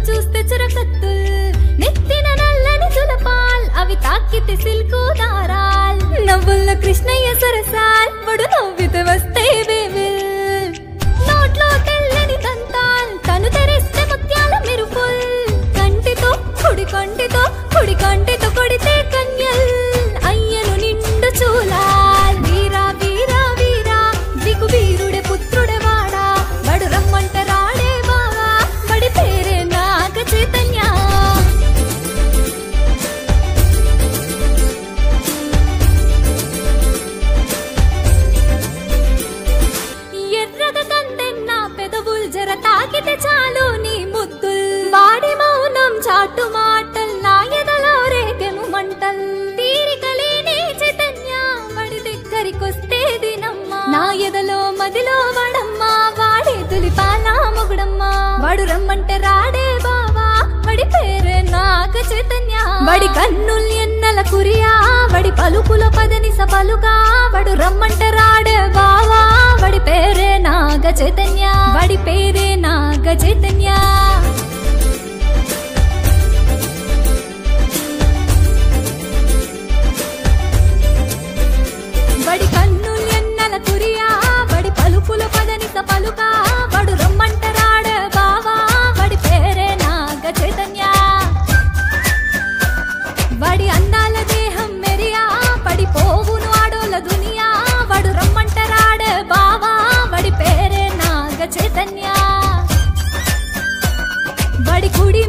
చూస్తే చురకత్తుల్ నెత్తిన నల్లని జులపాల్ అవి తాకితే సిల్కు దారాల్ నవ్వుల్లో కృష్ణయ్య సరసాల్ వడు నవ్వితే వస్తే బేబిల్ నోట్లో తెల్లని దంతాల్ తను తెరిస్తే ముత్యాల మెరుపుల్ కంటితో కుడి కంటితో కొడితే కన్యల్ అయ్యను నిండు చూలాల్ వీరా వీరా వీరా దిగు వీరుడే పుత్రుడే వాడా వడు రమ్మంట రాడే బావా వడి పేరే నాగ చైతన్య ఎర్రగా కందెన్న పెదవుల్ జర తాకితే చాలు నీ ముద్దుల్ వాడి మౌనం చాటు మాటల్ నా ఎదలో రేగెను మంటల్ తీరికలేని చైతన్య వడి దగ్గరికొస్తే దినమ్మా నా ఎదలో మదిలో వాడమ్మా వాడే తులిపాల మొగుడమ్మా వాడు రమ్మంటే రాడే బావా వడి పేరే నాగ చైతన్య వడి కన్నుల్ ఎన్నెల కురియా వడి పలుకుల పదనిస పలుగా వడు రమ్మంటే రాడే బావా వడి పేరే నాగ చైతన్య వడి పేరే నాగ చైతన్య వడి కన్నుల్ ఎన్నెల కురియా వడి పలుకుల పదనిస పలుగా వడు రమ్మంట రాడే బావా వడి పేరే నాగ చైతన్య వడి అందాల దేహం మెరియా పడిపోవును ఆడోల దునియా వడు రమ్మంట రాడే బావా వడి పేరే నాగ చైతన్య వడి కుడి